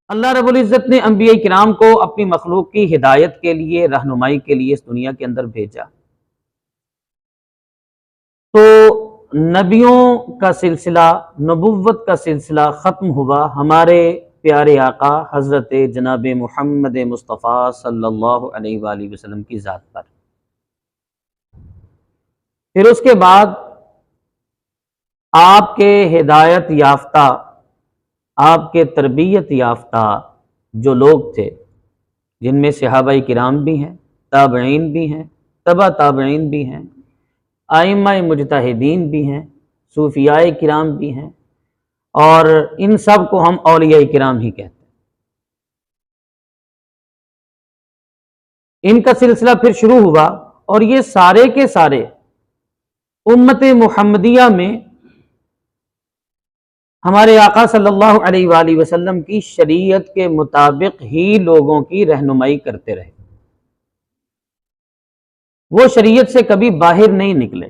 اللہ رب العزت نے انبیاء کرام کو اپنی مخلوق کی ہدایت کے لیے، رہنمائی کے لیے اس دنیا کے اندر بھیجا۔ تو نبیوں کا سلسلہ، نبوت کا سلسلہ ختم ہوا ہمارے پیارے آقا حضرت جناب محمد مصطفیٰ صلی اللہ علیہ وآلہ وسلم کی ذات پر۔ پھر اس کے بعد آپ کے ہدایت یافتہ، آپ کے تربیت یافتہ جو لوگ تھے، جن میں صحابہ کرام بھی ہیں، تابعین بھی ہیں، تبع تابعین بھی ہیں، ائمہ مجتہدین بھی ہیں، صوفیاء کرام بھی ہیں، اور ان سب کو ہم اولیاء کرام ہی کہتے ہیں۔ ان کا سلسلہ پھر شروع ہوا، اور یہ سارے کے سارے امت محمدیہ میں ہمارے آقا صلی اللہ علیہ وآلہ وسلم کی شریعت کے مطابق ہی لوگوں کی رہنمائی کرتے رہے۔ وہ شریعت سے کبھی باہر نہیں نکلے۔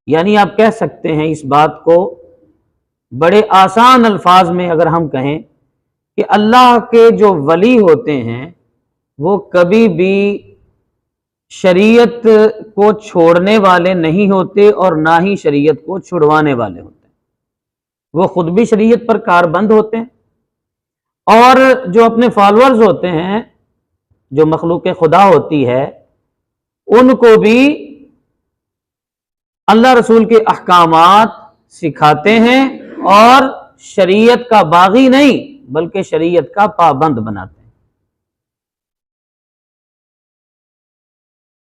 یعنی آپ کہہ سکتے ہیں اس بات کو بڑے آسان الفاظ میں اگر ہم کہیں کہ اللہ کے جو ولی ہوتے ہیں وہ کبھی بھی شریعت کو چھوڑنے والے نہیں ہوتے اور نہ ہی شریعت کو چھڑوانے والے ہوتے ہیں۔ وہ خود بھی شریعت پر کاربند ہوتے ہیں، اور جو اپنے فالورز ہوتے ہیں، جو مخلوق خدا ہوتی ہے، ان کو بھی اللہ رسول کے احکامات سکھاتے ہیں، اور شریعت کا باغی نہیں بلکہ شریعت کا پابند بناتے ہیں۔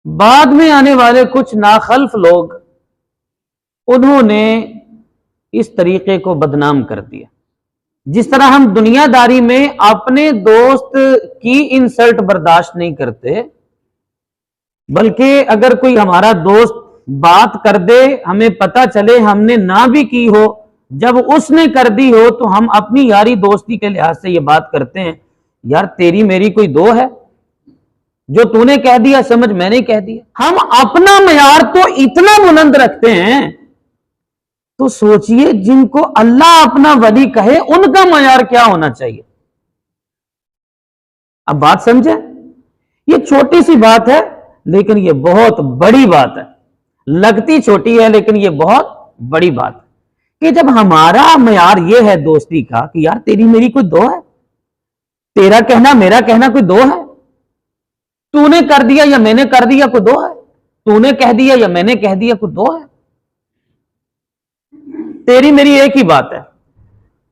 بعد میں آنے والے کچھ ناخلف لوگ، انہوں نے اس طریقے کو بدنام کر دیا۔ جس طرح ہم دنیا داری میں اپنے دوست کی انسلٹ برداشت نہیں کرتے، بلکہ اگر کوئی ہمارا دوست بات کر دے، ہمیں پتہ چلے ہم نے نہ بھی کی ہو، جب اس نے کر دی ہو تو ہم اپنی یاری دوستی کے لحاظ سے یہ بات کرتے ہیں، یار تیری میری کوئی دو ہے، جو تو نے کہہ دیا سمجھ میں نے کہہ دیا۔ ہم اپنا معیار تو اتنا بلند رکھتے ہیں، تو سوچئے جن کو اللہ اپنا ولی کہے ان کا معیار کیا ہونا چاہیے۔ اب بات سمجھیں، یہ چھوٹی سی بات ہے لیکن یہ بہت بڑی بات ہے۔ لگتی چھوٹی ہے لیکن یہ بہت بڑی بات ہے کہ جب ہمارا معیار یہ ہے دوستی کا کہ یار تیری میری کوئی دو ہے، تیرا کہنا میرا کہنا کوئی دو ہے، تو نے کر دیا یا میں نے کر دیا کوئی دو ہے، تو نے کہہ دیا یا میں نے کہہ دیا کوئی دو ہے، تیری میری ایک ہی بات ہے۔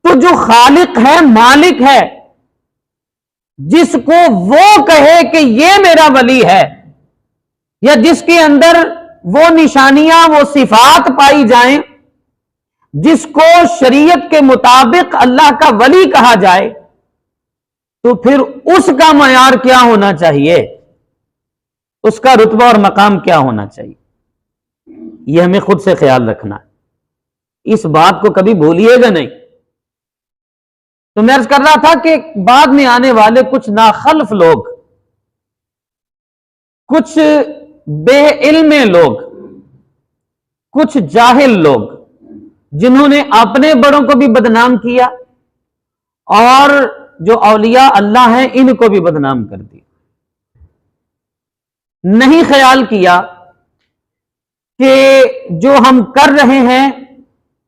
تو جو خالق ہے، مالک ہے، جس کو وہ کہے کہ یہ میرا ولی ہے، یا جس کے اندر وہ نشانیاں، وہ صفات پائی جائیں جس کو شریعت کے مطابق اللہ کا ولی کہا جائے، تو پھر اس کا معیار کیا ہونا چاہیے، اس کا رتبہ اور مقام کیا ہونا چاہیے، یہ ہمیں خود سے خیال رکھنا ہے۔ اس بات کو کبھی بھولیے گا نہیں۔ تو میں عرض کر رہا تھا کہ بعد میں آنے والے کچھ ناخلف لوگ، کچھ بے علم لوگ، کچھ جاہل لوگ، جنہوں نے اپنے بڑوں کو بھی بدنام کیا اور جو اولیاء اللہ ہیں ان کو بھی بدنام کر دیا۔ نہیں خیال کیا کہ جو ہم کر رہے ہیں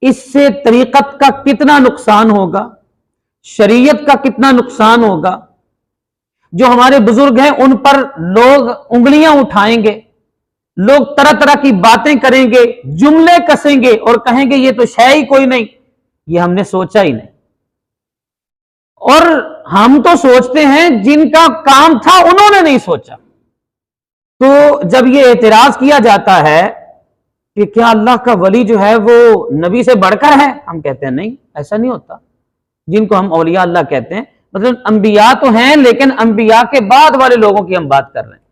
اس سے طریقت کا کتنا نقصان ہوگا، شریعت کا کتنا نقصان ہوگا، جو ہمارے بزرگ ہیں ان پر لوگ انگلیاں اٹھائیں گے، لوگ طرح طرح کی باتیں کریں گے، جملے کسیں گے اور کہیں گے یہ تو شے ہی کوئی نہیں، یہ ہم نے سوچا ہی نہیں۔ اور ہم تو سوچتے ہیں جن کا کام تھا انہوں نے نہیں سوچا۔ تو جب یہ اعتراض کیا جاتا ہے کہ کیا اللہ کا ولی جو ہے وہ نبی سے بڑھ کر ہے، ہم کہتے ہیں نہیں، ایسا نہیں ہوتا۔ جن کو ہم اولیاء اللہ کہتے ہیں، مطلب انبیاء تو ہیں لیکن انبیاء کے بعد والے لوگوں کی ہم بات کر رہے ہیں،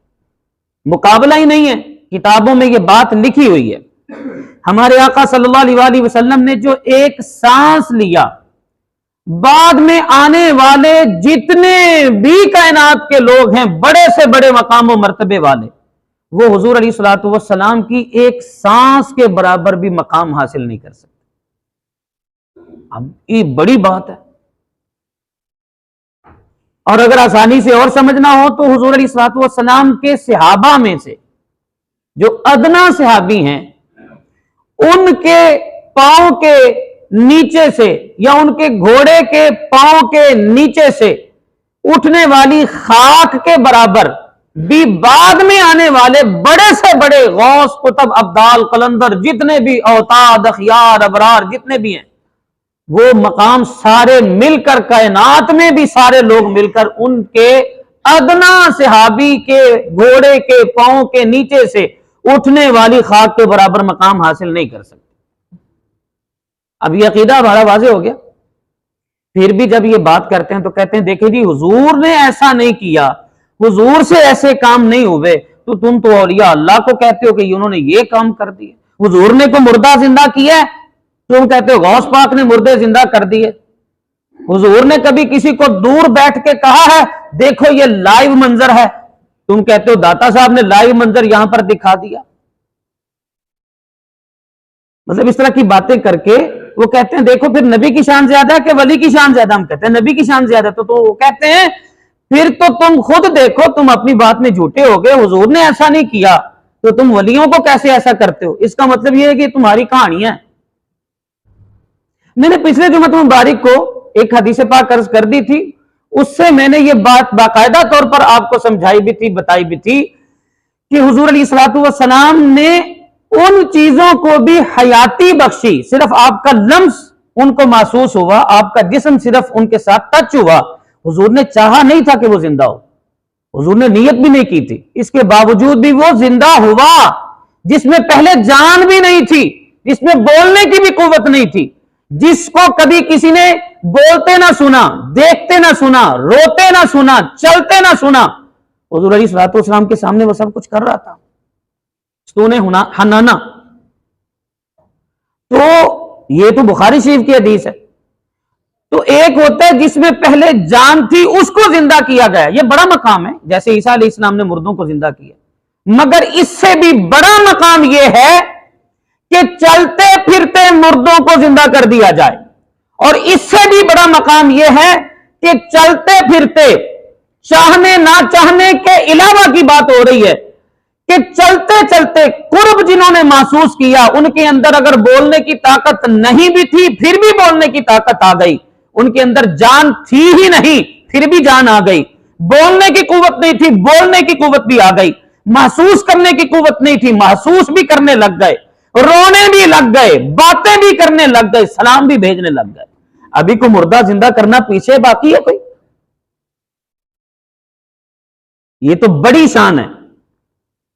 مقابلہ ہی نہیں ہے، کتابوں میں یہ بات لکھی ہوئی ہے۔ ہمارے آقا صلی اللہ علیہ وآلہ وسلم نے جو ایک سانس لیا، بعد میں آنے والے جتنے بھی کائنات کے لوگ ہیں بڑے سے بڑے مقام و مرتبے والے، وہ حضور علیہ الصلوۃ والسلام کی ایک سانس کے برابر بھی مقام حاصل نہیں کر سکتے۔ اب یہ بڑی بات ہے۔ اور اگر آسانی سے اور سمجھنا ہو تو حضور علیہ الصلوۃ والسلام کے صحابہ میں سے جو ادنا صحابی ہیں، ان کے پاؤں کے نیچے سے یا ان کے گھوڑے کے پاؤں کے نیچے سے اٹھنے والی خاک کے برابر بھی بعد میں آنے والے بڑے سے بڑے غوث، قطب، ابدال، قلندر، جتنے بھی اوتاد، اخیار، ابرار جتنے بھی ہیں، وہ مقام سارے مل کر، کائنات میں بھی سارے لوگ مل کر ان کے ادنا صحابی کے گھوڑے کے پاؤں کے نیچے سے اٹھنے والی خاک کے برابر مقام حاصل نہیں کر سکتے۔ اب یہ عقیدہ ہمارا واضح ہو گیا۔ پھر بھی جب یہ بات کرتے ہیں تو کہتے ہیں دیکھیں جی حضور نے ایسا نہیں کیا، حضور سے ایسے کام نہیں ہوئے، تو تم تو اولیاء اللہ کو کہتے ہو کہ انہوں نے یہ کام کر دیے۔ حضور نے کو مردہ زندہ کیا ہے، تم کہتے ہو غوث پاک نے مردے زندہ کر دیے۔ حضور نے کبھی کسی کو دور بیٹھ کے کہا ہے دیکھو یہ لائیو منظر ہے، تم کہتے ہو داتا صاحب نے لائیو منظر یہاں پر دکھا دیا۔ مطلب اس طرح کی باتیں کر کے وہ کہتے ہیں دیکھو پھر نبی کی شان زیادہ ہے کہ ولی کی شان زیادہ؟ ہم کہتے ہیں نبی کی شان زیادہ۔ تو وہ کہتے ہیں پھر تو تم خود دیکھو، تم اپنی بات میں جھوٹے ہو گئے، حضور نے ایسا نہیں کیا تو تم ولیوں کو کیسے ایسا کرتے ہو؟ اس کا مطلب یہ ہے کہ تمہاری کہانی ہے۔ میں نے پچھلے جمعہ مبارک کو ایک حدیث پاک عرض کر دی تھی، اس سے میں نے یہ بات باقاعدہ طور پر آپ کو سمجھائی بھی تھی، بتائی بھی تھی کہ حضور علیہ الصلوۃ والسلام نے ان چیزوں کو بھی حیاتی بخشی، صرف آپ کا لمس ان کو محسوس ہوا، آپ کا جسم صرف ان کے ساتھ ٹچ ہوا، حضور نے چاہا نہیں تھا کہ وہ زندہ ہو، حضور نے نیت بھی نہیں کی تھی، اس کے باوجود بھی وہ زندہ ہوا، جس میں پہلے جان بھی نہیں تھی، جس میں بولنے کی بھی قوت نہیں تھی، جس کو کبھی کسی نے بولتے نہ سنا، دیکھتے نہ سنا، روتے نہ سنا، چلتے نہ سنا، حضور علیہ الصلوۃ والسلام کے سامنے وہ سب کچھ کر رہا تھا۔ ستون حنانہ، تو یہ تو بخاری شریف کی حدیث ہے۔ تو ایک ہوتا ہے جس میں پہلے جان تھی اس کو زندہ کیا گیا، یہ بڑا مقام ہے، جیسے عیسیٰ علیہ السلام نے مردوں کو زندہ کیا، مگر اس سے بھی بڑا مقام یہ ہے کہ چلتے پھرتے مردوں کو زندہ کر دیا جائے، اور اس سے بھی بڑا مقام یہ ہے کہ چلتے پھرتے چاہنے نہ چاہنے کے علاوہ کی بات ہو رہی ہے کہ چلتے چلتے قرب جنہوں نے محسوس کیا، ان کے اندر اگر بولنے کی طاقت نہیں بھی تھی پھر بھی بولنے کی طاقت آ گئی، ان کے اندر جان تھی ہی نہیں پھر بھی جان آ گئی، بولنے کی قوت نہیں تھی بولنے کی قوت بھی آ گئی، محسوس کرنے کی قوت نہیں تھی محسوس بھی کرنے لگ گئے، رونے بھی لگ گئے، باتیں بھی کرنے لگ گئے، سلام بھی بھیجنے لگ گئے۔ ابھی کو مردہ زندہ کرنا پیچھے باقی ہے کوئی؟ یہ تو بڑی شان ہے۔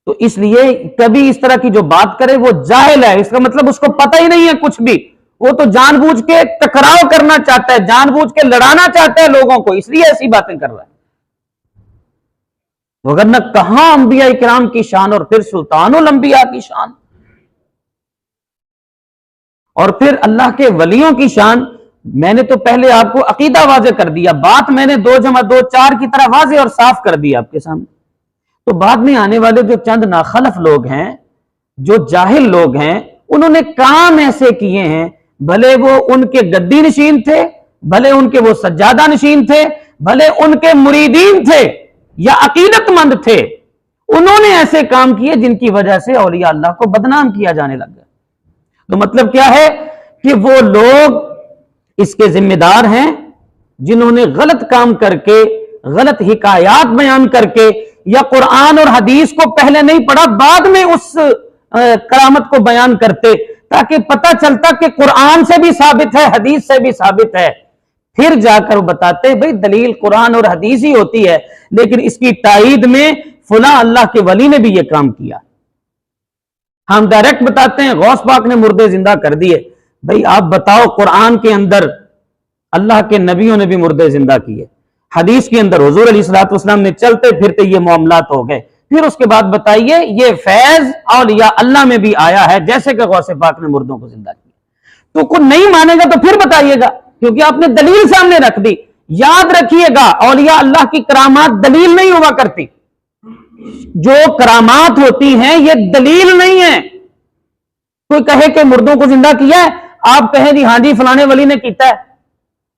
تو اس لیے کبھی اس طرح کی جو بات کرے وہ جاہل ہے، اس کا مطلب اس کو پتہ ہی نہیں ہے کچھ بھی، وہ تو جان بوجھ کے ٹکراؤ کرنا چاہتا ہے، جان بوجھ کے لڑانا چاہتا ہے لوگوں کو، اس لیے ایسی باتیں کر رہا ہے۔ وگرنہ کہاں انبیاء کرام کی شان اور پھر سلطان الانبیاء کی شان، اور پھر اللہ کے ولیوں کی شان۔ میں نے تو پہلے آپ کو عقیدہ واضح کر دیا، بات میں نے 2 × 2 4 کی طرح واضح اور صاف کر دیا آپ کے سامنے۔ تو بعد میں آنے والے جو چند ناخلف لوگ ہیں، جو جاہل لوگ ہیں، انہوں نے کام ایسے کیے ہیں، بھلے وہ ان کے گدی نشین تھے، بھلے ان کے وہ سجادہ نشین تھے، بھلے ان کے مریدین تھے یا عقیدت مند تھے، انہوں نے ایسے کام کیے جن کی وجہ سے اولیاء اللہ کو بدنام کیا جانے لگ گیا۔ تو مطلب کیا ہے کہ وہ لوگ اس کے ذمہ دار ہیں جنہوں نے غلط کام کر کے، غلط حکایات بیان کر کے، یا قرآن اور حدیث کو پہلے نہیں پڑھا بعد میں اس کرامت کو بیان کرتے، تاکہ پتہ چلتا کہ قرآن سے بھی ثابت ہے حدیث سے بھی ثابت ہے، پھر جا کر وہ بتاتے بھئی دلیل قرآن اور حدیث ہی ہوتی ہے، لیکن اس کی تائید میں فلاں اللہ کے ولی نے بھی یہ کام کیا۔ ہم ڈائریکٹ بتاتے ہیں غوث پاک نے مردے زندہ کر دیے، بھئی آپ بتاؤ قرآن کے اندر اللہ کے نبیوں نے بھی مردے زندہ کیے، حدیث کے اندر حضور علیہ الصلوۃ والسلام نے چلتے پھرتے یہ معاملات ہو گئے، پھر اس کے بعد بتائیے یہ فیض اولیاء اللہ میں بھی آیا ہے جیسے کہ غوث پاک نے مردوں کو زندہ کیا۔ تو کوئی نہیں مانے گا تو پھر بتائیے گا، کیونکہ آپ نے دلیل سامنے رکھ دی۔ یاد رکھیے گا اولیاء اللہ کی کرامات دلیل نہیں ہوا کرتی، جو کرامات ہوتی ہیں یہ دلیل نہیں ہے۔ کوئی کہے کہ مردوں کو زندہ کیا ہے، آپ کہیں جی ہاں جی فلانے ولی نے کیتا ہے،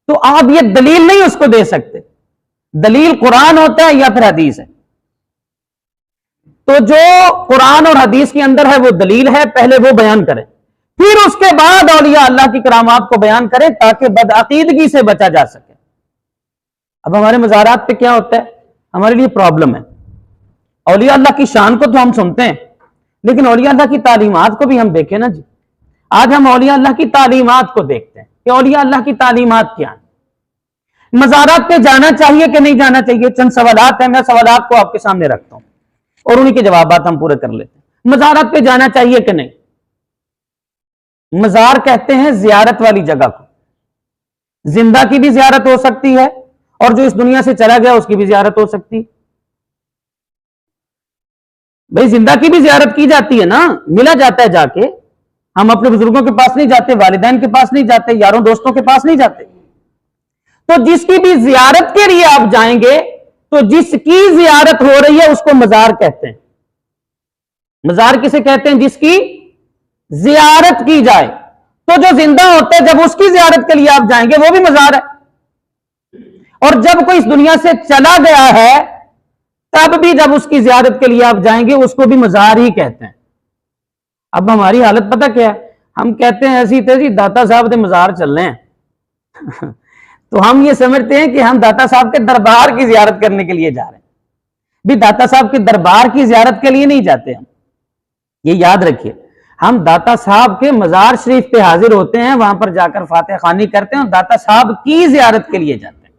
تو آپ یہ دلیل نہیں اس کو دے سکتے۔ دلیل قرآن ہوتا ہے یا پھر حدیث ہے؟ تو جو قرآن اور حدیث کے اندر ہے وہ دلیل ہے، پہلے وہ بیان کریں، پھر اس کے بعد اولیاء اللہ کی کرامات کو بیان کریں تاکہ بدعقیدگی سے بچا جا سکے۔ اب ہمارے مزارات پہ کیا ہوتا ہے؟ ہمارے لیے پرابلم ہے۔ اولیاء اللہ کی شان کو تو ہم سنتے ہیں، لیکن اولیاء اللہ کی تعلیمات کو بھی ہم دیکھیں نا جی۔ آج ہم اولیاء اللہ کی تعلیمات کو دیکھتے ہیں کہ اولیاء اللہ کی تعلیمات کیا ہیں۔ مزارات پہ جانا چاہیے کہ نہیں جانا چاہیے؟ چند سوالات ہیں، میں سوالات کو آپ کے سامنے رکھتا ہوں اور انہی کے جوابات ہم پورے کر لیتے ہیں۔ مزارات پہ جانا چاہیے کہ نہیں؟ مزار کہتے ہیں زیارت والی جگہ کو۔ زندہ کی بھی زیارت ہو سکتی ہے اور جو اس دنیا سے چلا گیا اس کی بھی زیارت ہو سکتی۔ بھئی زندہ کی بھی زیارت کی جاتی ہے نا، ملا جاتا ہے جا کے۔ ہم اپنے بزرگوں کے پاس نہیں جاتے، والدین کے پاس نہیں جاتے، یاروں دوستوں کے پاس نہیں جاتے۔ تو جس کی بھی زیارت کے لیے آپ جائیں گے تو جس کی زیارت ہو رہی ہے اس کو مزار کہتے ہیں۔ مزار کسے کہتے ہیں؟ جس کی زیارت کی جائے۔ تو جو زندہ ہوتا ہے جب اس کی زیارت کے لیے آپ جائیں گے وہ بھی مزار ہے، اور جب کوئی اس دنیا سے چلا گیا ہے تب بھی جب اس کی زیارت کے لیے آپ جائیں گے اس کو بھی مزار ہی کہتے ہیں۔ اب ہماری حالت پتہ کیا ہے؟ ہم کہتے ہیں ایسی تیزی داتا صاحب دے مزار چل رہے ہیں تو ہم یہ سمجھتے ہیں کہ ہم داتا صاحب کے دربار کی زیارت کرنے کے لیے جا رہے ہیں۔ بھی داتا صاحب کے دربار کی زیارت کے لیے نہیں جاتے ہم، یہ یاد رکھیے۔ ہم داتا صاحب کے مزار شریف پہ حاضر ہوتے ہیں، وہاں پر جا کر فاتح خوانی کرتے ہیں اور داتا صاحب کی زیارت کے لیے جاتے ہیں۔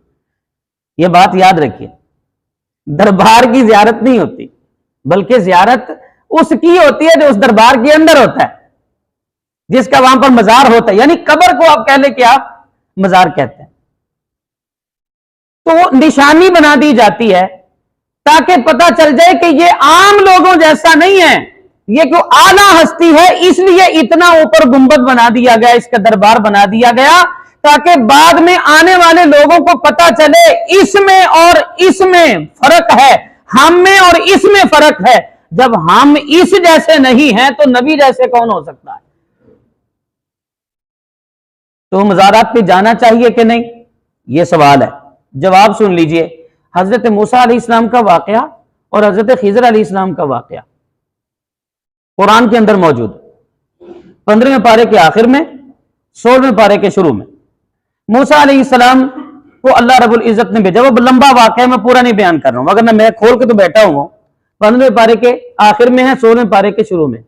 یہ بات یاد رکھیے، دربار کی زیارت نہیں ہوتی، بلکہ زیارت اس کی ہوتی ہے جو اس دربار کے اندر ہوتا ہے، جس کا وہاں پر مزار ہوتا ہے۔ یعنی قبر کو آپ کہہ لیں کہ آپ مزار کہتے ہیں۔ تو وہ نشانی بنا دی جاتی ہے تاکہ پتہ چل جائے کہ یہ عام لوگوں جیسا نہیں ہے، یہ کوئی اعلیٰ ہستی ہے، اس لیے اتنا اوپر گنبد بنا دیا گیا، اس کا دربار بنا دیا گیا تاکہ بعد میں آنے والے لوگوں کو پتہ چلے اس میں اور اس میں فرق ہے، ہم میں اور اس میں فرق ہے۔ جب ہم اس جیسے نہیں ہیں تو نبی جیسے کون ہو سکتا ہے؟ تو مزارات پہ جانا چاہیے کہ نہیں، یہ سوال ہے۔ جواب سن لیجئے۔ حضرت موسیٰ علیہ السلام کا واقعہ اور حضرت خضر علیہ السلام کا واقعہ قرآن کے اندر موجود ہے، 15ویں پارے کے آخر میں، 16ویں پارے کے شروع میں۔ موسیٰ علیہ السلام کو اللہ رب العزت نے بھیجا، وہ لمبا واقعہ میں پورا نہیں بیان کر رہا ہوں، اگر میں کھول کے تو بیٹھا ہوں۔ 15ویں پارے کے آخر میں ہے، 16ویں پارے کے شروع میں۔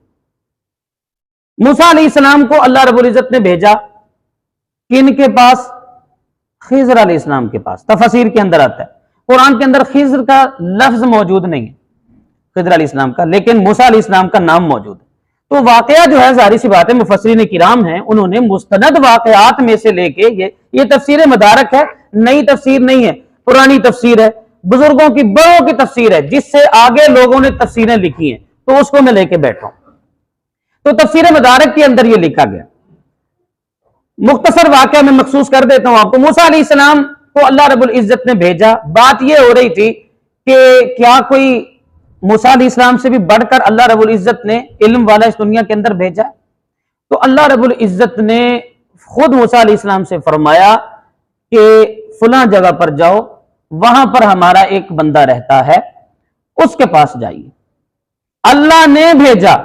موسیٰ علیہ السلام کو اللہ رب العزت نے بھیجا کن کے پاس؟ خضر علیہ السلام کے پاس۔ تفسیر کے اندر آتا ہے، قرآن کے اندر خضر کا لفظ موجود نہیں ہے خضر علیہ السلام کا، لیکن موسیٰ علیہ السلام کا نام موجود ہے۔ تو واقعہ جو ہے ظاہر سی بات ہے، مفسرین کرام ہیں، انہوں نے مستند واقعات میں سے لے کے یہ تفسیر مدارک ہے، نئی تفسیر نہیں ہے، پرانی تفسیر ہے، بزرگوں کی بڑوں کی تفسیر ہے، جس سے آگے لوگوں نے تفسیریں لکھی ہیں، تو اس کو میں لے کے بیٹھا ہوں۔ تو تفسیر مدارک کے اندر یہ لکھا گیا، مختصر واقعہ میں مخصوص کر دیتا ہوں آپ کو۔ موسیٰ علیہ السلام کو اللہ رب العزت نے بھیجا، بات یہ ہو رہی تھی کہ کیا کوئی موسیٰ علیہ السلام سے بھی بڑھ کر اللہ رب العزت نے علم والا اس دنیا کے اندر بھیجا؟ تو اللہ رب العزت نے خود موسیٰ علیہ السلام سے فرمایا کہ فلاں جگہ پر جاؤ، وہاں پر ہمارا ایک بندہ رہتا ہے، اس کے پاس جائیے۔ اللہ نے بھیجا۔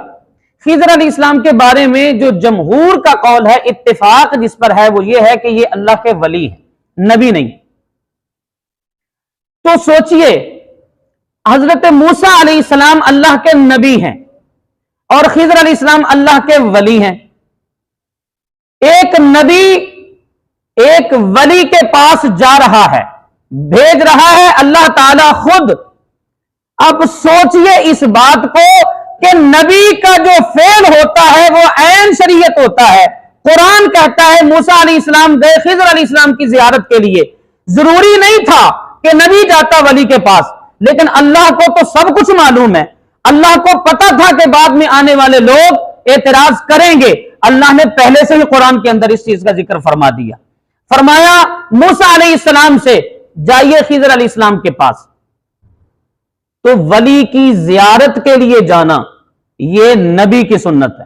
خضر علیہ السلام کے بارے میں جو جمہور کا قول ہے، اتفاق جس پر ہے، وہ یہ ہے کہ یہ اللہ کے ولی ہیں، نبی نہیں۔ تو سوچئے حضرت موسیٰ علیہ السلام اللہ کے نبی ہیں اور خضر علیہ السلام اللہ کے ولی ہیں۔ ایک نبی ایک ولی کے پاس جا رہا ہے، بھیج رہا ہے اللہ تعالی خود۔ اب سوچئے اس بات کو کہ نبی کا جو فعل ہوتا ہے وہ عین شریعت ہوتا ہے۔ قرآن کہتا ہے موسیٰ علیہ السلام گئے خضر علیہ السلام کی زیارت کے لیے، ضروری نہیں تھا کہ نبی جاتا ولی کے پاس، لیکن اللہ کو تو سب کچھ معلوم ہے۔ اللہ کو پتا تھا کہ بعد میں آنے والے لوگ اعتراض کریں گے، اللہ نے پہلے سے ہی قرآن کے اندر اس چیز کا ذکر فرما دیا۔ فرمایا موسیٰ علیہ السلام سے جائیے خضر علیہ السلام کے پاس۔ تو ولی کی زیارت کے لیے جانا یہ نبی کی سنت ہے۔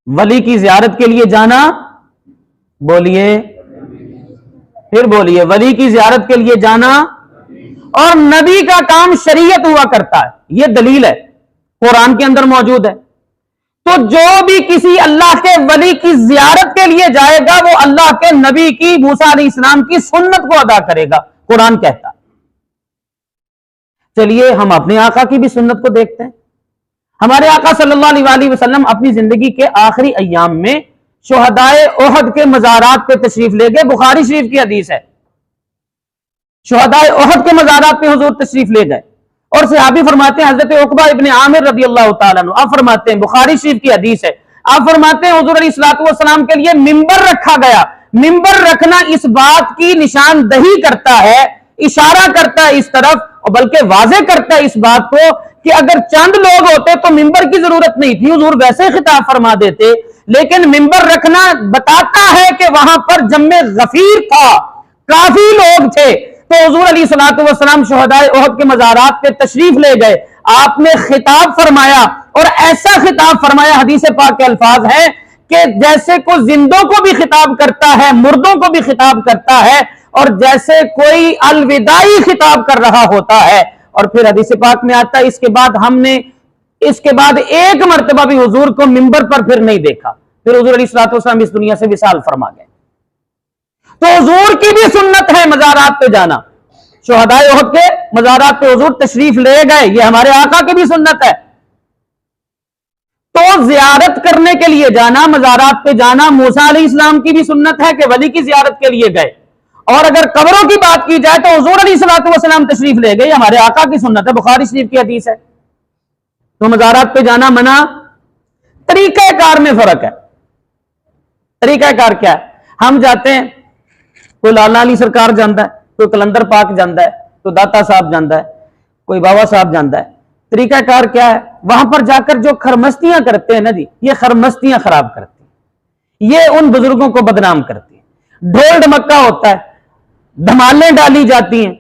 ولی کی زیارت کے لیے جانا، بولیے، پھر بولیے، ولی کی زیارت کے لیے جانا اور نبی کا کام شریعت ہوا کرتا ہے، یہ دلیل ہے، قرآن کے اندر موجود ہے۔ تو جو بھی کسی اللہ کے ولی کی زیارت کے لیے جائے گا وہ اللہ کے نبی کی، موسیٰ علیہ السلام کی سنت کو ادا کرے گا، قرآن کہتا ہے۔ چلیے ہم اپنے آقا کی بھی سنت کو دیکھتے ہیں۔ ہمارے آقا صلی اللہ علیہ وآلہ وسلم اپنی زندگی کے آخری ایام میں شہدائے احد کے مزارات پہ تشریف لے گئے، بخاری شریف کی حدیث ہے۔ شہدائے احد کے مزارات پہ حضور تشریف لے گئے اور صحابی فرماتے ہیں، حضرت عقبہ ابن عامر رضی اللہ تعالیٰ عنہ، آپ فرماتے ہیں، بخاری شریف کی حدیث ہے، آپ فرماتے ہیں حضور علیہ الصلوۃ والسلام کے لیے ممبر رکھا گیا۔ ممبر رکھنا اس بات کی نشاندہی کرتا ہے، اشارہ کرتا ہے اس طرف، اور بلکہ واضح کرتا ہے اس بات کو کہ اگر چند لوگ ہوتے تو ممبر کی ضرورت نہیں تھی، حضور ویسے خطاب فرما دیتے، لیکن ممبر رکھنا بتاتا ہے کہ وہاں پر جمع غفیر تھا، کافی لوگ تھے۔ تو حضور علیہ الصلوۃ والسلام شہدائے احد کے مزارات پہ تشریف لے گئے، آپ نے خطاب فرمایا، اور ایسا خطاب فرمایا، حدیث پاک کے الفاظ ہیں کہ جیسے کوئی زندوں کو بھی خطاب کرتا ہے، مردوں کو بھی خطاب کرتا ہے، اور جیسے کوئی الوداعی خطاب کر رہا ہوتا ہے۔ اور پھر حدیث پاک میں آتا ہے اس کے بعد ایک مرتبہ بھی حضور کو ممبر پر پھر نہیں دیکھا، پھر حضور علیہ الصلوۃ والسلام اس دنیا سے وصال فرما گئے۔ تو حضور کی بھی سنت ہے مزارات پہ جانا، شہدائے احد کے مزارات پہ حضور تشریف لے گئے، یہ ہمارے آقا کی بھی سنت ہے۔ تو زیارت کرنے کے لیے جانا، مزارات پہ جانا، موسیٰ علیہ السلام کی بھی سنت ہے کہ ولی کی زیارت کے لیے گئے، اور اگر قبروں کی بات کی جائے تو حضور علیہ الصلوۃ والسلام تشریف لے گئے، ہمارے آقا کی سنت ہے، بخاری شریف کی حدیث ہے۔ تو مزارات پہ جانا منع، طریقہ کار میں فرق ہے۔ طریقہ کار کیا ہے؟ ہم جاتے ہیں، کوئی لالا علی سرکار جاندا ہے، کوئی کلندر پاک جاندا ہے، کوئی داتا صاحب جاندا ہے، کوئی بابا صاحب جاندا ہے۔ طریقہ کار کیا ہے؟ وہاں پر جا کر جو خرمستیاں کرتے ہیں نا جی، یہ خرمستیاں خراب کرتی ہیں، یہ ان بزرگوں کو بدنام کرتی ہیں۔ ڈھول ڈمکا ہوتا ہے، دھمالیں ڈالی جاتی ہیں،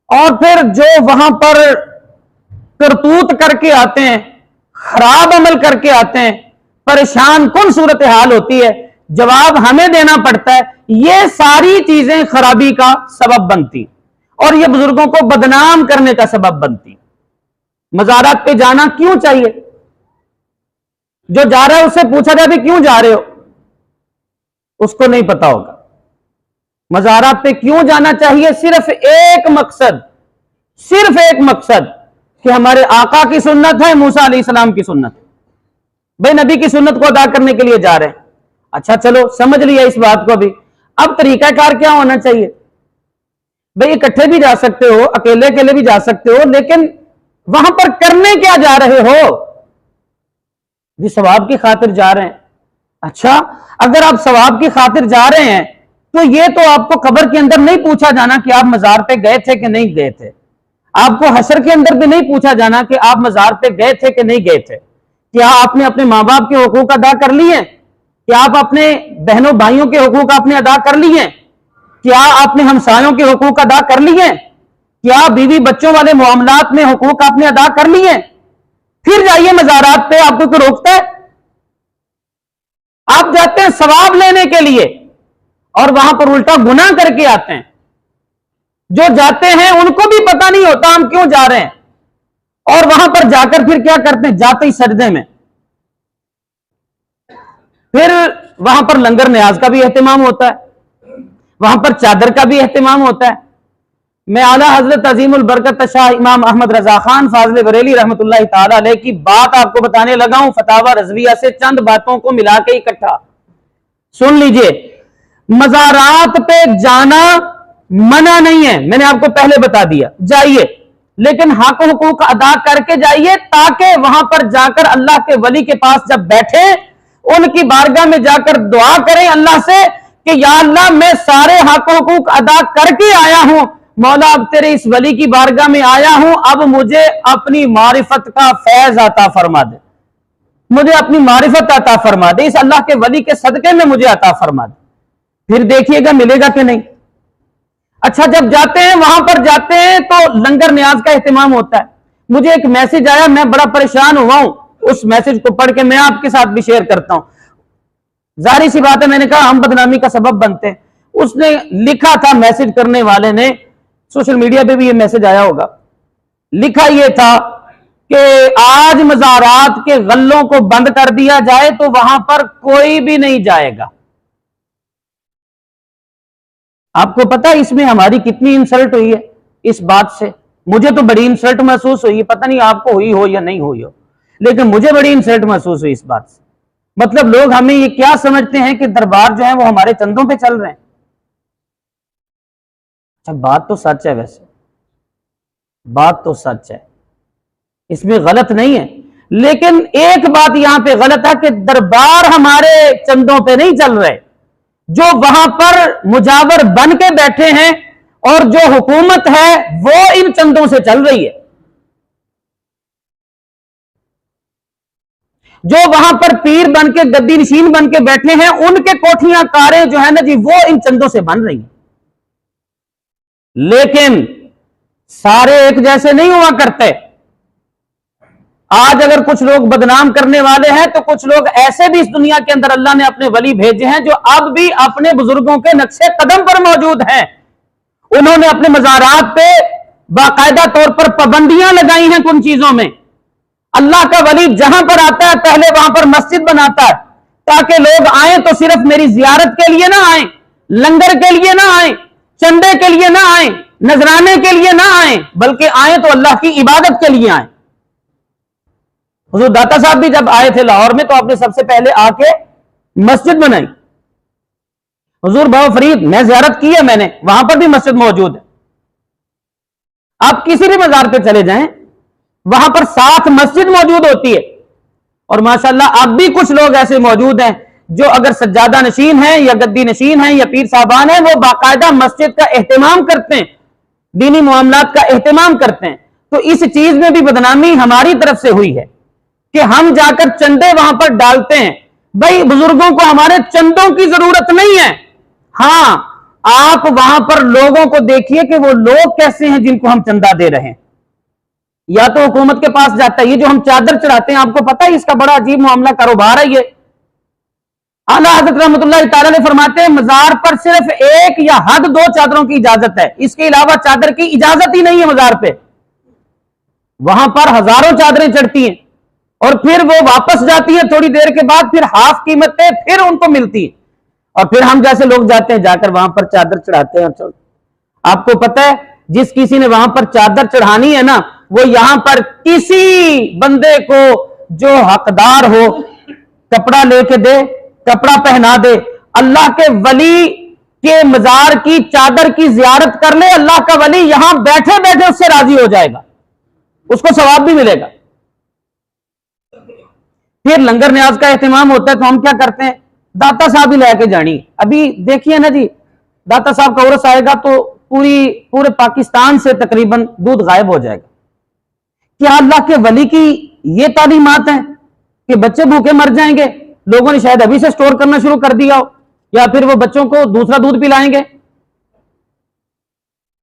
اور پھر جو وہاں پر کرتوت کر کے آتے ہیں، خراب عمل کر کے آتے ہیں، پریشان کن صورتحال ہوتی ہے، جواب ہمیں دینا پڑتا ہے، یہ ساری چیزیں خرابی کا سبب بنتی اور یہ بزرگوں کو بدنام کرنے کا سبب بنتی۔ مزارات پہ جانا کیوں چاہیے؟ جو جا رہا ہے اس سے پوچھا جائے بھی کیوں جا رہے ہو، اس کو نہیں پتا ہوگا۔ مزارات پہ کیوں جانا چاہیے؟ صرف ایک مقصد کہ ہمارے آقا کی سنت ہے، موسیٰ علیہ السلام کی سنت ہے، بھائی نبی کی سنت کو ادا کرنے کے لیے جا رہے ہیں۔ اچھا چلو سمجھ لیا اس بات کو بھی۔ اب طریقہ کار کیا ہونا چاہیے؟ بھائی اکٹھے بھی جا سکتے ہو، اکیلے بھی جا سکتے ہو، لیکن وہاں پر کرنے کیا جا رہے ہو؟ جی ثواب کی خاطر جا رہے ہیں۔ اچھا اگر آپ ثواب کی خاطر جا رہے ہیں تو یہ تو آپ کو قبر کے اندر نہیں پوچھا جانا کہ آپ مزار پہ گئے تھے کہ نہیں گئے تھے، آپ کو حشر کے اندر بھی نہیں پوچھا جانا کہ آپ مزار پہ گئے تھے کہ نہیں گئے تھے۔ کیا آپ نے اپنے ماں باپ کے حقوق ادا کر لیے؟ کیا آپ اپنے بہنوں بھائیوں کے حقوق آپ نے ادا کر لیے؟ کیا آپ نے ہمسایوں کے حقوق ادا کر لیے؟ کیا بیوی بچوں والے معاملات میں حقوق آپ نے ادا کر لیے؟ پھر جائیے مزارات پہ، آپ کو کوئی روکتا ہے؟ آپ جاتے ہیں ثواب لینے کے لیے اور وہاں پر الٹا گناہ کر کے آتے ہیں۔ جو جاتے ہیں ان کو بھی پتہ نہیں ہوتا ہم کیوں جا رہے ہیں، اور وہاں پر جا کر پھر کیا کرتے ہیں؟ جاتے ہی سجدے میں۔ پھر وہاں پر لنگر نیاز کا بھی اہتمام ہوتا ہے، وہاں پر چادر کا بھی اہتمام ہوتا ہے۔ میں اعلیٰ حضرت عظیم البرکت شاہ امام احمد رضا خان فاضل بریلی رحمۃ اللہ تعالی علیہ کی بات آپ کو بتانے لگا ہوں، فتاوی رضویہ سے چند باتوں کو ملا کے اکٹھا سن لیجئے۔ مزارات پہ جانا منع نہیں ہے، میں نے آپ کو پہلے بتا دیا، جائیے، لیکن حق و حقوق ادا کر کے جائیے، تاکہ وہاں پر جا کر اللہ کے ولی کے پاس جب بیٹھے ان کی بارگاہ میں جا کر دعا کریں اللہ سے کہ یا اللہ میں سارے حق و حقوق ادا کر کے آیا ہوں، مولا اب تیرے اس ولی کی بارگاہ میں آیا ہوں، اب مجھے اپنی معرفت کا فیض عطا فرما دے، مجھے اپنی معرفت عطا فرما دے، اس اللہ کے ولی کے صدقے میں مجھے عطا فرما دے۔ پھر دیکھیے گا ملے گا کہ نہیں۔ اچھا جب جاتے ہیں وہاں پر جاتے ہیں تو لنگر نیاز کا اہتمام ہوتا ہے۔ مجھے ایک میسج آیا، میں بڑا پریشان ہوا ہوں، اس میسج کو پڑھ کے میں آپ کے ساتھ بھی شیئر کرتا ہوں۔ ظاہر سی بات ہے، میں نے کہا ہم بدنامی کا سبب بنتے ہیں۔ اس نے لکھا تھا, میسج کرنے والے نے, سوشل میڈیا پہ بھی یہ میسج آیا ہوگا, لکھا یہ تھا کہ آج مزارات کے غلوں کو بند کر دیا جائے تو وہاں پر کوئی بھی نہیں جائے گا. آپ کو پتا اس میں ہماری کتنی انسلٹ ہوئی ہے اس بات سے؟ مجھے تو بڑی انسلٹ محسوس ہوئی, پتہ نہیں آپ کو ہوئی ہو یا نہیں ہوئی ہو, لیکن مجھے بڑی انسلٹ محسوس ہوئی اس بات سے. مطلب لوگ ہمیں یہ کیا سمجھتے ہیں کہ دربار جو ہیں وہ ہمارے چندوں پہ چل رہے ہیں. اچھا بات تو سچ ہے, ویسے بات تو سچ ہے, اس میں غلط نہیں ہے, لیکن ایک بات یہاں پہ غلط ہے کہ دربار ہمارے چندوں پہ نہیں چل رہے. جو وہاں پر مجاور بن کے بیٹھے ہیں اور جو حکومت ہے وہ ان چندوں سے چل رہی ہے. جو وہاں پر پیر بن کے گدی نشین بن کے بیٹھے ہیں ان کے کوٹھیاں کاریں جو ہے نا جی وہ ان چندوں سے بن رہی ہیں. لیکن سارے ایک جیسے نہیں ہوا کرتے. آج اگر کچھ لوگ بدنام کرنے والے ہیں تو کچھ لوگ ایسے بھی اس دنیا کے اندر اللہ نے اپنے ولی بھیجے ہیں جو اب بھی اپنے بزرگوں کے نقش قدم پر موجود ہیں. انہوں نے اپنے مزارات پہ باقاعدہ طور پر پابندیاں لگائی ہیں کن چیزوں میں. اللہ کا ولی جہاں پر آتا ہے پہلے وہاں پر مسجد بناتا ہے تاکہ لوگ آئیں تو صرف میری زیارت کے لیے نہ آئیں, لنگر کے لیے نہ آئیں, چندے کے لیے نہ آئیں, نذرانے کے لیے نہ آئیں, بلکہ آئیں تو اللہ کی عبادت کے لیے آئیں. حضور داتا صاحب بھی جب آئے تھے لاہور میں تو آپ نے سب سے پہلے آ کے مسجد بنائی. حضور بابا فرید میں زیارت کی ہے, میں نے, وہاں پر بھی مسجد موجود ہے. آپ کسی بھی مزار پہ چلے جائیں وہاں پر ساتھ مسجد موجود ہوتی ہے. اور ماشاءاللہ اب بھی کچھ لوگ ایسے موجود ہیں جو اگر سجادہ نشین ہیں یا گدی نشین ہیں یا پیر صاحبان ہیں وہ باقاعدہ مسجد کا اہتمام کرتے ہیں, دینی معاملات کا اہتمام کرتے ہیں. تو اس چیز میں بھی بدنامی ہماری طرف سے ہوئی ہے کہ ہم جا کر چندے وہاں پر ڈالتے ہیں. بھائی بزرگوں کو ہمارے چندوں کی ضرورت نہیں ہے. ہاں آپ وہاں پر لوگوں کو دیکھیے کہ وہ لوگ کیسے ہیں جن کو ہم چندہ دے رہے ہیں. یا تو حکومت کے پاس جاتا ہے, یہ جو ہم چادر چڑھاتے ہیں آپ کو پتا ہے اس کا بڑا عجیب معاملہ کاروبار ہے. یہ اعلیٰ حضرت رحمۃ اللہ تعالی نے فرماتے ہیں مزار پر صرف ایک یا حد 2 چادروں کی اجازت ہے, اس کے علاوہ چادر کی اجازت ہی نہیں ہے مزار پہ. وہاں پر ہزاروں چادریں چڑھتی ہیں اور پھر وہ واپس جاتی ہیں تھوڑی دیر کے بعد, پھر ہاف قیمت پہ پھر ان کو ملتی ہے. اور پھر ہم جیسے لوگ جاتے ہیں جا کر وہاں پر چادر چڑھاتے ہیں. آپ کو پتا ہے جس کسی نے وہاں پر چادر چڑھانی ہے نا وہ یہاں پر کسی بندے کو جو حقدار ہو کپڑا لے کے دے, کپڑا پہنا دے, اللہ کے ولی کے مزار کی چادر کی زیارت کر لے, اللہ کا ولی یہاں بیٹھے بیٹھے اس سے راضی ہو جائے گا, اس کو ثواب بھی ملے گا. پھر لنگر نیاز کا اہتمام ہوتا ہے تو ہم کیا کرتے ہیں, داتا صاحب ہی لے کے جانی. ابھی دیکھیے نا جی داتا صاحب کا عرس آئے گا تو پورے پاکستان سے تقریباً دودھ غائب ہو جائے گا. کیا اللہ کے ولی کی یہ تعلیمات ہیں کہ بچے بھوکے مر جائیں گے؟ لوگوں نے شاید ابھی سے سٹور کرنا شروع کر دیا ہو, یا پھر وہ بچوں کو دوسرا دودھ پلائیں گے.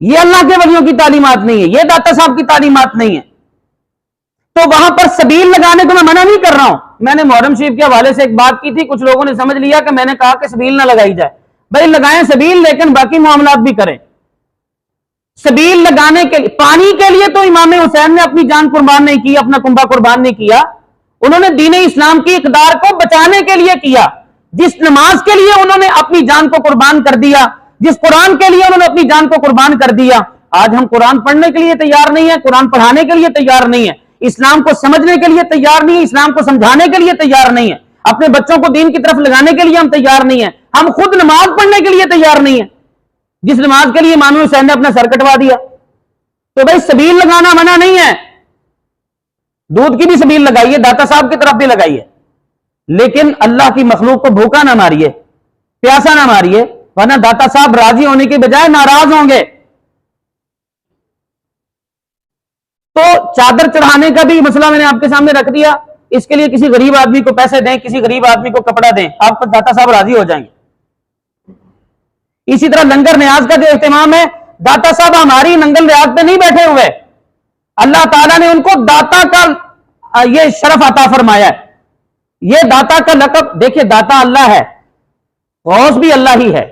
یہ اللہ کے ولیوں کی تعلیمات نہیں ہے, یہ داتا صاحب کی تعلیمات نہیں ہے. تو وہاں پر سبیل لگانے کو میں منع نہیں کر رہا ہوں. میں نے محرم شریف کے حوالے سے ایک بات کی تھی, کچھ لوگوں نے سمجھ لیا کہ میں نے کہا کہ سبیل نہ لگائی جائے. بھائی لگائیں سبیل, لیکن باقی معاملات بھی کریں. سبیل لگانے کے لیے, پانی کے لیے تو امام حسین نے اپنی جان قربان نہیں کی, اپنا کنبہ قربان نہیں کیا. انہوں نے دین اسلام کی اقدار کو بچانے کے لیے کیا. جس نماز کے لیے انہوں نے اپنی جان کو قربان کر دیا, جس قرآن کے لیے انہوں نے اپنی جان کو قربان کر دیا. آج ہم قرآن پڑھنے کے لیے تیار نہیں ہے, قرآن پڑھانے کے لیے تیار نہیں ہے, اسلام کو سمجھنے کے لیے تیار نہیں ہے, اسلام کو سمجھانے کے لیے تیار نہیں ہے, اپنے بچوں کو دین کی طرف لگانے کے لیے ہم تیار نہیں ہیں. ہم خود نماز پڑھنے کے لیے تیار نہیں ہیں, جس نماز کے لیے امام حسین نے اپنا سر کٹوا دیا. تو بھائی سبیل لگانا منع نہیں ہے, دودھ کی بھی سبیل لگائیے, داتا صاحب کی طرف بھی لگائیے, لیکن اللہ کی مخلوق کو بھوکا نہ ماریے, پیاسا نہ ماریے, ورنہ داتا صاحب راضی ہونے کے بجائے ناراض ہوں گے. تو چادر چڑھانے کا بھی مسئلہ میں نے آپ کے سامنے رکھ دیا. اس کے لیے کسی غریب آدمی کو پیسے دیں, کسی غریب آدمی کو کپڑا دیں, آپ کو داتا صاحب راضی ہو جائیں گے. اسی طرح لنگر نیاز کا جو اہتمام ہے, داتا صاحب ہماری لنگر نیاز پہ نہیں بیٹھے ہوئے, اللہ تعالیٰ نے ان کو داتا کا یہ شرف عطا فرمایا ہے. یہ داتا کا لقب, دیکھیے داتا اللہ ہے, غوث بھی اللہ ہی ہے,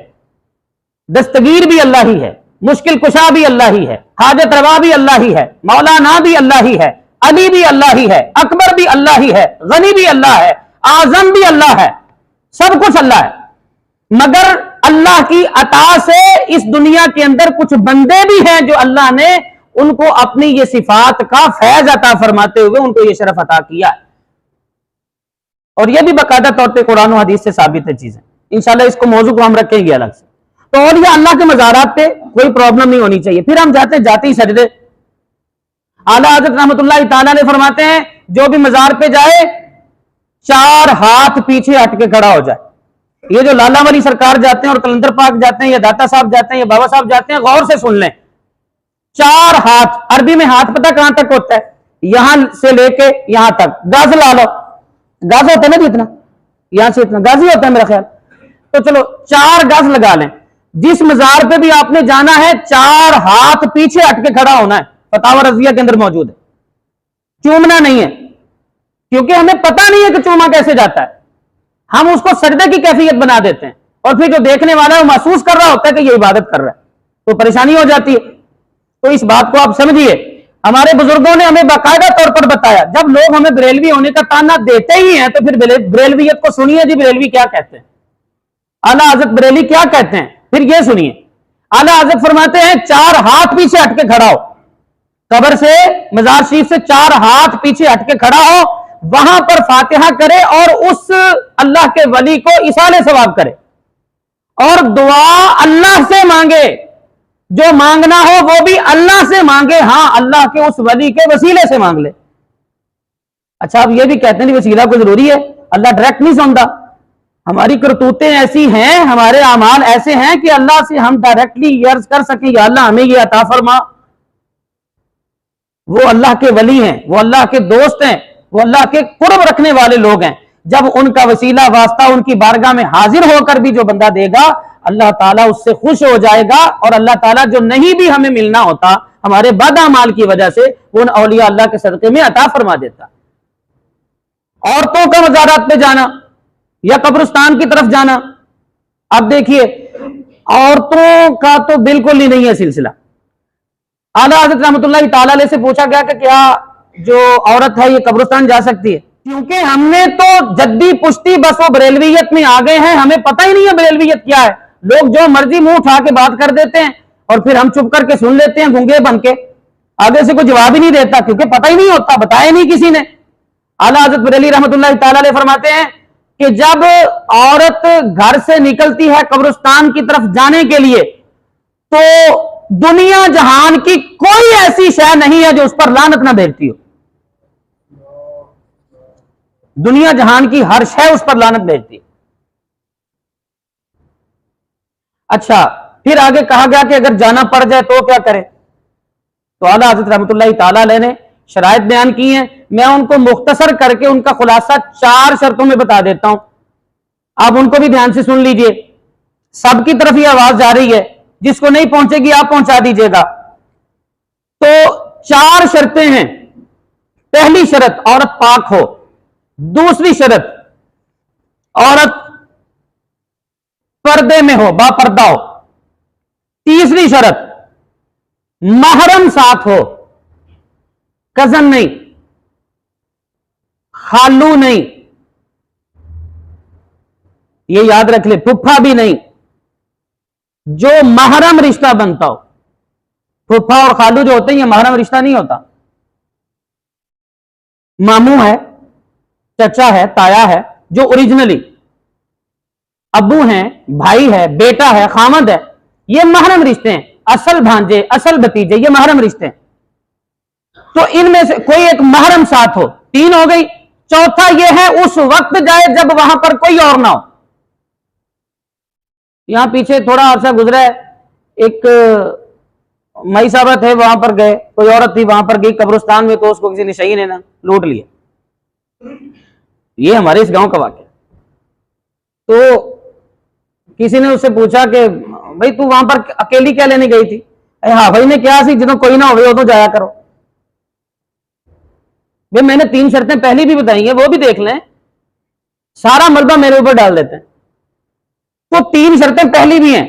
دستگیر بھی اللہ ہی ہے، مشکل کشا بھی اللہ ہی ہے، حاجت روا بھی اللہ ہی ہے، مولانا بھی اللہ ہی ہے، علی بھی اللہ ہی ہے، اکبر بھی اللہ ہی ہے، غنی بھی اللہ ہے، اعظم بھی اللہ ہے، سب کچھ اللہ ہے۔ مگر اللہ کی عطا سے اس دنیا کے اندر کچھ بندے بھی ہیں جو اللہ نے ان کو اپنی یہ صفات کا فیض عطا فرماتے ہوئے ان کو یہ شرف عطا کیا ہے، اور یہ بھی باقاعدہ طور پہ قرآن و حدیث سے ثابت ہے چیزیں۔ انشاءاللہ اس کو موضوع کو ہم رکھیں گے الگ سے۔ تو اور یہ اللہ کے مزارات پہ کوئی پرابلم نہیں ہونی چاہیے۔ پھر ہم جاتے ہی سجدے۔ اعلیٰ حضرت رحمۃ اللہ تعالیٰ نے فرماتے ہیں جو بھی مزار پہ جائے 4 ہاتھ پیچھے ہٹ کے کھڑا ہو جائے۔ یہ جو لالا ولی سرکار جاتے ہیں اور کلندر پاک جاتے ہیں یا داتا صاحب جاتے ہیں یا بابا صاحب جاتے ہیں، غور سے سن لیں، 4 ہاتھ، عربی میں ہاتھ پتہ کہاں تک ہوتا ہے؟ یہاں سے لے کے یہاں تک، گز لا لو، گز ہوتا ہے نا جتنا، یہاں سے اتنا گز ہی ہوتا ہے میرا خیال، تو چلو 4 گز لگا لیں۔ جس مزار پہ بھی آپ نے جانا ہے 4 ہاتھ پیچھے ہٹ کے کھڑا ہونا ہے، فتاوی رضویہ کے اندر موجود ہے۔ چومنا نہیں ہے، کیونکہ ہمیں پتہ نہیں ہے کہ چوما کیسے جاتا ہے، ہم اس کو سجدے کی کیفیت بنا دیتے ہیں، اور پھر جو دیکھنے والا ہے وہ محسوس کر رہا ہوتا ہے کہ یہ عبادت کر رہا ہے، تو پریشانی ہو جاتی ہے۔ تو اس بات کو آپ سمجھیے، ہمارے بزرگوں نے ہمیں باقاعدہ طور پر بتایا۔ جب لوگ ہمیں بریلوی ہونے کا تانا دیتے ہی ہیں تو پھر بریلویت کو سنیے جی، بریلوی کیا کہتے ہیں، اعلیٰ حضرت بریلی کیا کہتے ہیں، پھر یہ سنیے۔ اعلیٰ حضرت فرماتے ہیں 4 ہاتھ پیچھے ہٹ کے کھڑا ہو، قبر سے مزار شریف سے 4 ہاتھ پیچھے ہٹ کے کھڑا ہو، وہاں پر فاتحہ کرے اور اس اللہ کے ولی کو ایصال ثواب کرے، اور دعا اللہ سے مانگے، جو مانگنا ہو وہ بھی اللہ سے مانگے، ہاں اللہ کے اس ولی کے وسیلے سے مانگ لے۔ اچھا اب یہ بھی کہتے ہیں کہ وسیلہ کو ضروری ہے، اللہ ڈائریکٹ نہیں سنتا۔ ہماری کرتوتیں ایسی ہیں، ہمارے اعمال ایسے ہیں کہ اللہ سے ہم ڈائریکٹلی عرض کر سکیں یا اللہ ہمیں یہ عطا فرما۔ وہ اللہ کے ولی ہیں، وہ اللہ کے دوست ہیں، وہ اللہ کے قرب رکھنے والے لوگ ہیں۔ جب ان کا وسیلہ واسطہ ان کی بارگاہ میں حاضر ہو کر بھی جو بندہ دے گا، اللہ تعالیٰ اس سے خوش ہو جائے گا، اور اللہ تعالیٰ جو نہیں بھی ہمیں ملنا ہوتا ہمارے بد اعمال کی وجہ سے، وہ ان اولیاء اللہ کے صدقے میں عطا فرما دیتا۔ عورتوں کا مزارات پہ جانا یا قبرستان کی طرف جانا، اب دیکھیے عورتوں کا تو بالکل ہی نہیں ہے سلسلہ۔ اعلیٰ حضرت رحمۃ اللہ تعالیٰ علیہ سے پوچھا گیا کہ کیا جو عورت ہے یہ قبرستان جا سکتی ہے؟ کیونکہ ہم نے تو جدی پشتی بس وہ بریلویت میں آ گئے ہیں، ہمیں پتہ ہی نہیں ہے بریلویت کیا ہے۔ لوگ جو مرضی منہ اٹھا کے بات کر دیتے ہیں اور پھر ہم چپ کر کے سن لیتے ہیں گنگے بن کے، آگے سے کوئی جواب ہی نہیں دیتا کیونکہ پتہ ہی نہیں ہوتا، بتایا نہیں کسی نے۔ اعلیٰ حضرت بریلی رحمۃ اللہ تعالیٰ علیہ فرماتے ہیں کہ جب عورت گھر سے نکلتی ہے قبرستان کی طرف جانے کے لیے تو دنیا جہان کی کوئی ایسی شے نہیں ہے جو اس پر لعنت نہ بھیجتی ہو، دنیا جہان کی ہر شے اس پر لعنت بھیجتی ہے۔ اچھا پھر آگے کہا گیا کہ اگر جانا پڑ جائے تو کیا کرے؟ تو اعلیٰ حضرت رحمۃ اللہ تعالیٰ علیہ نے شرائط بیان کی ہیں، میں ان کو مختصر کر کے ان کا خلاصہ 4 شرطوں میں بتا دیتا ہوں، آپ ان کو بھی دھیان سے سن لیجئے۔ سب کی طرف یہ آواز جا رہی ہے، جس کو نہیں پہنچے گی آپ پہنچا دیجئے گا۔ تو 4 شرطیں ہیں۔ پہلی شرط عورت پاک ہو، دوسری شرط عورت پردے میں ہو، با پردہ ہو، تیسری شرط محرم ساتھ ہو، کزن نہیں، خالو نہیں، یہ یاد رکھ لے، پھپھا بھی نہیں، جو محرم رشتہ بنتا ہو۔ پھپھا اور خالو جو ہوتے ہیں یہ محرم رشتہ نہیں ہوتا، ماموں ہے، چچا ہے، تایا ہے، جو اوریجنلی ابو ہیں، بھائی ہے، بیٹا ہے، خامد ہے، یہ محرم رشتے ہیں۔ اصل بھانجے، اصل بھتیجے، یہ محرم رشتے ہیں۔ تو ان میں سے کوئی ایک محرم ساتھ ہو، 3 ہو گئی۔ چوتھا یہ ہے اس وقت جائے جب وہاں پر کوئی اور نہ ہو۔ یہاں پیچھے تھوڑا عرصہ گزرا ہے، ایک مائی صاحبہ تھے، وہاں پر گئے، کوئی عورت تھی وہاں پر گئی قبرستان میں، تو اس کو کسی نشئی نے نا لوٹ لیا۔ یہ ہمارے اس گاؤں کا واقعہ۔ تو کسی نے اس سے پوچھا کہ بھائی تو وہاں پر اکیلی کیا لینے گئی تھی؟ ہاں بھائی نے کیا سی جدوں کوئی نہ ہوئے ادوں جایا کرو۔ بھائی میں نے 3 شرطیں پہلی بھی بتائی ہیں، وہ بھی دیکھ لیں، سارا ملبہ میرے اوپر ڈال دیتے ہیں۔ تو 3 شرطیں پہلی بھی ہیں،